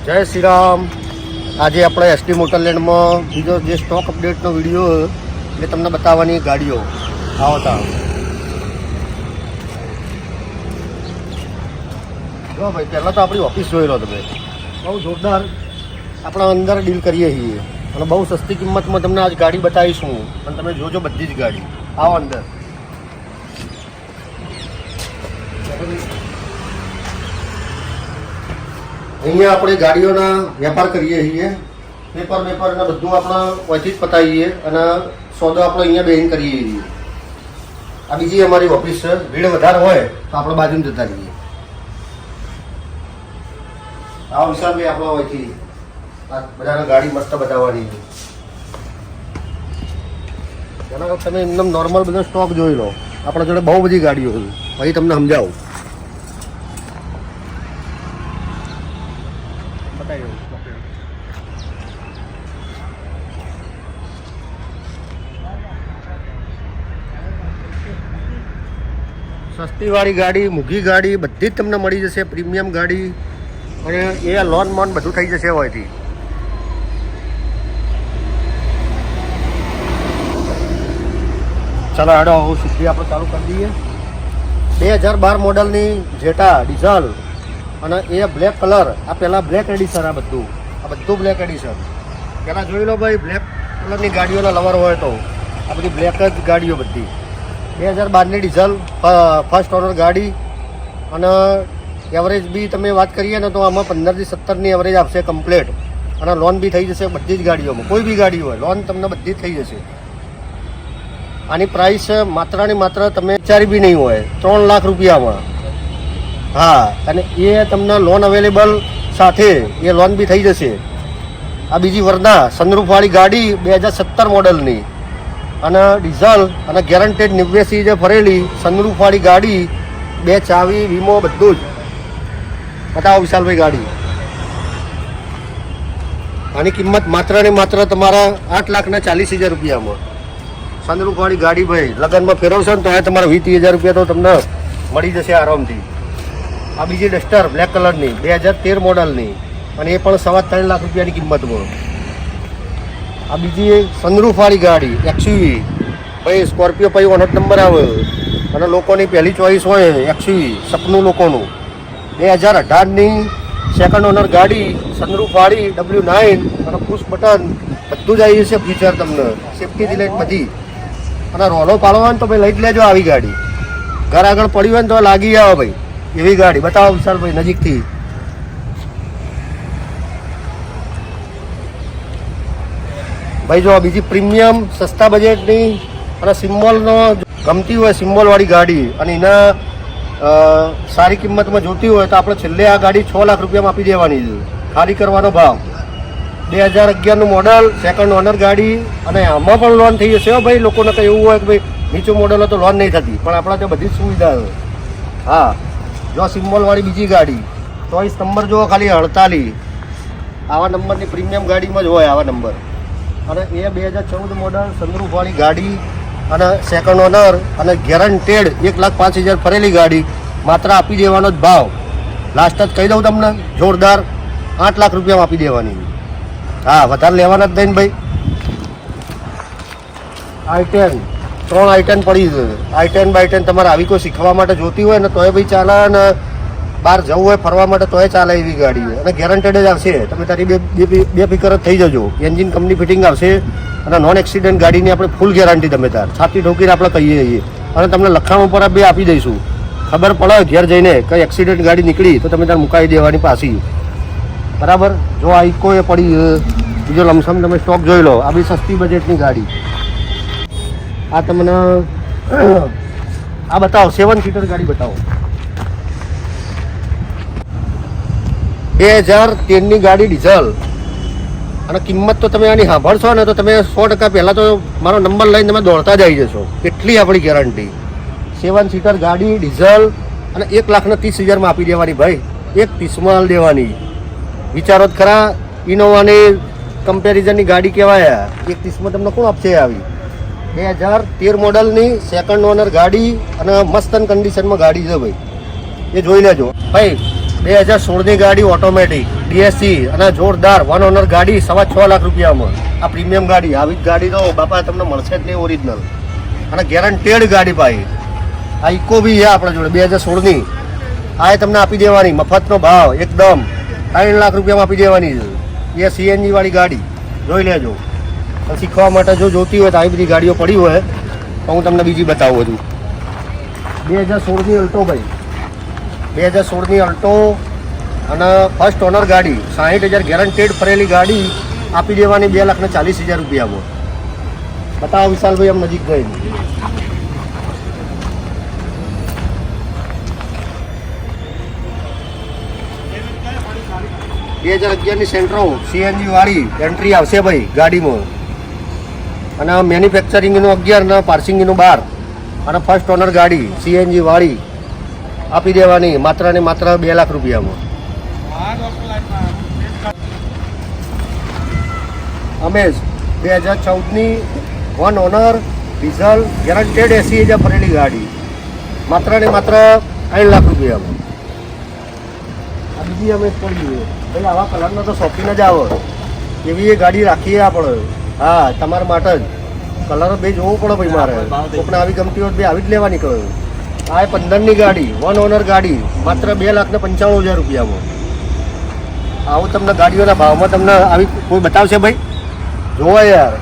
જય શ્રી રામ. આજે આપણે એસટી મોટરલેન્ડમાં બીજો જે સ્ટોક અપડેટનો વિડીયો એ તમને બતાવવાની ગાડીઓ આવતા. જો ભાઈ, પહેલાં તો આપણી ઓફિસ જોઈ લો તમે. બહુ જોરદાર આપણે અંદર ડીલ કરીએ છીએ અને બહુ સસ્તી કિંમતમાં તમને આજ ગાડી બતાવીશું. અને તમે જોજો બધી જ ગાડી. આવો અંદર. અહીંયા આપણે ગાડીઓના વેપાર કરીએ છીએ. પેપર અને બધું આપણે અહીંથી જ પતાવીએ અને સોદો આપણે અહીંયા બેહીને કરીએ છીએ. આ બીજી અમારી ઓફિસ છે. ભીડ વધારે હોય તો આપણે બાજુમાં જતા રહીએ. આવો વિશાલભાઈ, આપણો અહીંથી આ બધાને ગાડી મસ્ત બતાવવાની છે. એના તમે એકદમ નોર્મલ બધો સ્ટોક જોઈ લો. આપણા જોડે બહુ બધી ગાડીઓ છે. પછી તમને સમજાવું. સસ્તીવાળી ગાડી, મૂઘી ગાડી બધી જ તમને મળી જશે. પ્રીમિયમ ગાડી અને એ લોન મોન બધું થઈ જશે હોયથી. ચાલો હાડો, હું સીધી આપણે ચાલુ કરી દઈએ. 2012 મોડલની જેટા ડીઝલ અને એ બ્લેક કલર. આ પહેલાં બ્લેક એડિશન. આ બધું બ્લેક એડિશન. પહેલાં જોઈ લો ભાઈ, બ્લેક કલરની ગાડીઓના લવર હોય તો આ બધી બ્લેક જ ગાડીઓ બધી. 2012ની ડીઝલ ફર્સ્ટ ઓનર ગાડી અને એવરેજ બી તમે વાત કરીએ ને તો આમાં 15 થી 17ની એવરેજ આપશે કમ્પ્લેટ. અને લોન બી થઈ જશે બધી જ ગાડીઓમાં. કોઈ બી ગાડી હોય લોન તમને બધી જ થઈ જશે. આની પ્રાઇસ માત્ર ને માત્ર તમે વિચારી બી નહીં હોય 3 લાખ રૂપિયામાં. હા, અને એ તમને લોન અવેલેબલ સાથે એ લોન બી થઈ જશે. આ બીજી વર્ના સનરૂફવાળી ગાડી 2017 મોડલની અને ડીઝલ અને ગેરંટેડ 89 જે ફરેલી સનરૂફવાળી ગાડી, 2 ચાવી, વીમો બધું જ. બતાવો વિશાલભાઈ ગાડી. આની કિંમત માત્ર ને માત્ર તમારા 8,40,000 રૂપિયામાં. સનરૂફવાળી ગાડી ભાઈ લગ્નમાં ફેરવશો ને તો આ તમારા 20,000 રૂપિયા તો તમને મળી જશે આરામથી. આ બીજી ડસ્ટર બ્લેક કલરની 2013 મોડલની અને એ પણ 3.25 લાખ રૂપિયાની કિંમતમાં. આ બીજી સનરૂફવાળી ગાડી એક્સયુવી ભાઈ, સ્કોર્પિયો પછી ઓનર નંબર આવે અને લોકોની પહેલી ચોઈસ હોય એક્સયુવી, સપનું લોકોનું. 2018ની સેકન્ડ ઓનર ગાડી, સનરૂફવાળી, W9 અને પુશ બટન બધું જ આવી જશે ફીચર તમને. સેફ્ટીથી લઈને બધી. અને રોલો પાડવો હોય ને તો ભાઈ લઈ જ લેજો આવી ગાડી. ઘર આગળ પડી હોય ને તો લાગી આવે ભાઈ એવી ગાડી. બતાવો વિશાલભાઈ નજીકથી. ભાઈ જો બીજી પ્રીમિયમ સસ્તા બજેટની અને સિમ્બોલનો ગમતી હોય સિમ્બોલવાળી ગાડી અને એના સારી કિંમતમાં જોતી હોય તો આપણે છેલ્લે આ ગાડી 6 લાખ રૂપિયામાં આપી દેવાની છે. ખાલી કરવાનો ભાવ. 2011નું મોડલ, સેકન્ડ ઓનર ગાડી અને આમાં પણ લોન થઈ જશે. ભાઈ લોકોને કંઈ એવું હોય કે ભાઈ નીચું મોડલ હોય તો લોન નહીં થતી, પણ આપણા ત્યાં બધી જ સુવિધા છે. હા, જો સિમ્બોલવાળી બીજી ગાડી, ચોઈસ નંબર જુઓ ખાલી 48. આવા નંબરની પ્રીમિયમ ગાડીમાં જ હોય આવા નંબર. અને એ 2014 મોડલ સનરૂફવાળી ગાડી અને સેકન્ડ ઓનર અને ગેરંટેડ 1,05,000 ફરેલી ગાડી. માત્ર આપી દેવાનો જ ભાવ. લાસ્ટ જ કહી દઉં તમને, જોરદાર 8 લાખ રૂપિયામાં આપી દેવાની. હા, વધારે લેવાના જ નહીં ભાઈ. i10 3 i10 પડી છે. i10 બાય10 તમારે આવી કોઈ શીખવા માટે જોતી હોય ને તોય ભાઈ ચાલે, અને બહાર જવું હોય ફરવા માટે તોય ચાલે એવી ગાડી છે. અને ગેરંટેડ જ આવશે. તમે તારી બે ફિકર જ થઈ જજો. એન્જિન કંપની ફિટિંગ આવશે અને નોન એક્સિડન્ટ ગાડીની આપણે ફૂલ ગેરંટી તમે તાર છાતી ઠોકીને આપણે કહીએ છીએ. અને તમને લખાણ ઉપર બે આપી દઈશું. ખબર પડે ઘેર જઈને કંઈ એક્સિડન્ટ ગાડી નીકળી તો તમે તાર મુકાવી દેવાની પાછી. બરાબર. જો આ ઇકો એ પડી, બીજો લમસમ તમે સ્ટોક જોઈ લો. આ બી સસ્તી બજેટની ગાડી. આ તમને આ બતાવો 7 સીટર ગાડી બતાવો. 2013ની ગાડી ડીઝલ અને કિંમત તો તમે આની સાંભળશો ને તો તમે 100% પહેલાં તો મારો નંબર લઈને તમે દોડતા જ આવી જશો. એટલી આપણી ગેરંટી. 7 સીટર ગાડી ડીઝલ અને 1,30,000માં આપી દેવાની ભાઈ. 1,30,000 દેવાની. વિચારો જ ખરા. ઇનોવાની કમ્પેરિઝનની ગાડી કહેવાય. 1,30,000માં તમને કોણ આપશે આવી? 2013 મોડલની સેકન્ડ ઓનર ગાડી અને મસ્ત કન્ડિશનમાં ગાડી છે ભાઈ. એ જોઈ લેજો ભાઈ. 2016ની ગાડી ઓટોમેટિક DSC અને જોરદાર 1 ઓનર ગાડી 6.5 લાખ રૂપિયામાં. આ પ્રીમિયમ ગાડી, આવી જ ગાડી તો બાપા તમને મળશે જ નહીં ઓરિજિનલ અને ગેરંટેડ ગાડી ભાઈ. આ ઇકો બી છે આપણા જોડે 2016ની. આ તમને આપી દેવાની મફતનો ભાવ એકદમ 3 લાખ રૂપિયામાં આપી દેવાની છે. એ CNG વાળી ગાડી જોઈ લેજો. શીખવા માટે જો જોતી હોય તો આવી બધી ગાડીઓ પડી હોય તો હું તમને બીજી બતાવું બધું. 2016ની અલ્ટો ભાઈ, 2016ની અલ્ટો અને ફર્સ્ટ ઓનર ગાડી 60,000 ગેરંટેડ ફરેલી ગાડી આપી દેવાની 2,40,000 રૂપિયામાં. બતાવો વિશાલભાઈ આમ નજીક ગઈ. 2011ની સેન્ટ્રો CNG વાળી એન્ટ્રી આવશે ભાઈ ગાડીમાં અને મેન્યુફેક્ચરિંગનું 11 ને પાર્સિંગનું 12 અને ફર્સ્ટ ઓનર ગાડી CNG વાળી આપી દેવાની માત્ર ને માત્ર 2 લાખ રૂપિયામાં. અમેઝ 2014ની 1 ઓનર ડીઝલ ગેરંટેડ 80,000 ફરેલી ગાડી માત્ર ને માત્ર 3 લાખ રૂપિયામાં. આ બીજી અમેઝ પડી ગઈ ભાઈ. આવા કલરનો તો શોખીન જ આવે એવી એ ગાડી રાખીએ આપણે. હા, તમારા માટે જ કલર બે જોવું પડે ભાઈ મારે. કોકને આવી ગમતી હોય બે આવી જ લેવાની કહ્યું. આ 15ની ગાડી 1 ઓનર ગાડી માત્ર 2,95,000 રૂપિયામાં. આવું તમને ગાડીઓના ભાવમાં તમને આવી કોઈ બતાવશે ભાઈ? જોવો યાર.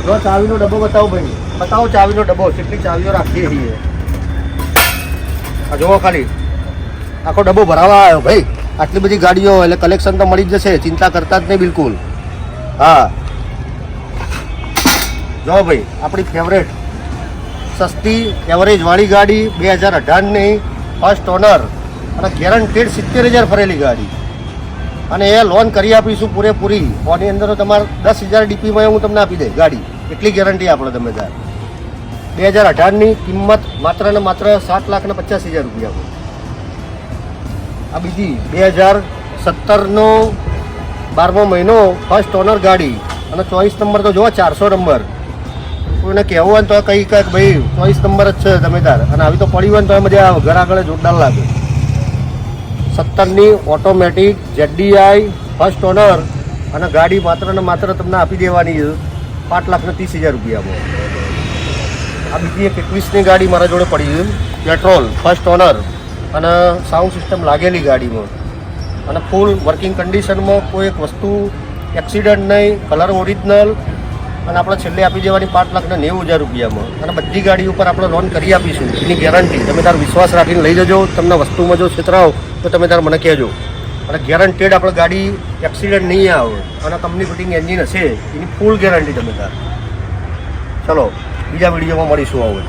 જો ચાવીનો ડબ્બો બતાવો ભાઈ, બતાવો ચાવીનો ડબ્બો કેટલી ચાવીઓ રાખીએ છીએ. આ જોવો ખાલી આખો ડબ્બો ભરાવા આવ્યો ભાઈ. આટલી બધી ગાડીઓ એટલે કલેક્શન તો મળી જ જશે, ચિંતા કરતા જ નહીં બિલકુલ. હા જો ભાઈ આપણી ફેવરેટ સસ્તી એવરેજવાળી ગાડી 2018ની ફર્સ્ટ ઓનર અને ગેરંટેડ 70,000 ફરેલી ગાડી અને એ લોન કરી આપીશું પૂરેપૂરી. ઓની અંદર તમારે 10,000 DPમાં હું તમને આપી દઈશ ગાડી, એટલી ગેરંટી આપણે તમે તાર. 2018ની કિંમત માત્ર ને માત્ર 7,50,000 રૂપિયા. આ બીજી 2017નો 12મો મહિનો ફર્સ્ટ ઓનર ગાડી અને 24 નંબર તો જુઓ 400 નંબર. કોઈને કહેવું હોય ને તો કંઈ કંઈક ભાઈ 24 નંબર જ છે તમે તાર. અને આવી તો પડી હોય ને તો એ મજા આવે, ઘર આગળ જોરદાર લાગે. 17ની ઓટોમેટિક ZDI ફર્સ્ટ ઓનર અને ગાડી માત્ર ને માત્ર તમને આપી દેવાની 5,30,000 રૂપિયામાં. આ બીજી એક 21ની ગાડી મારા જોડે પડી છે, પેટ્રોલ ફર્સ્ટ ઓનર અને સાઉન્ડ સિસ્ટમ લાગેલી ગાડીમાં અને ફૂલ વર્કિંગ કન્ડિશનમાં. કોઈ એક વસ્તુ એક્સિડન્ટ નહીં, કલર ઓરિજિનલ અને આપણે છેલ્લે આપી દેવાની 5,90,000 રૂપિયામાં. અને બધી ગાડી ઉપર આપણે લોન કરી આપીશું, એની ગેરંટી. તમે તાર વિશ્વાસ રાખીને લઈ જજો. તમને વસ્તુમાં જો છેતરાવ તો તમે તાર મને કહેજો. અને ગેરંટેડ આપણે ગાડી એક્સિડન્ટ નહીં આવે અને કંપની ફિટિંગ એન્જિન હશે, એની ફૂલ ગેરંટી તમે તાર. ચલો બીજા વિડીયોમાં મળીશું. આવું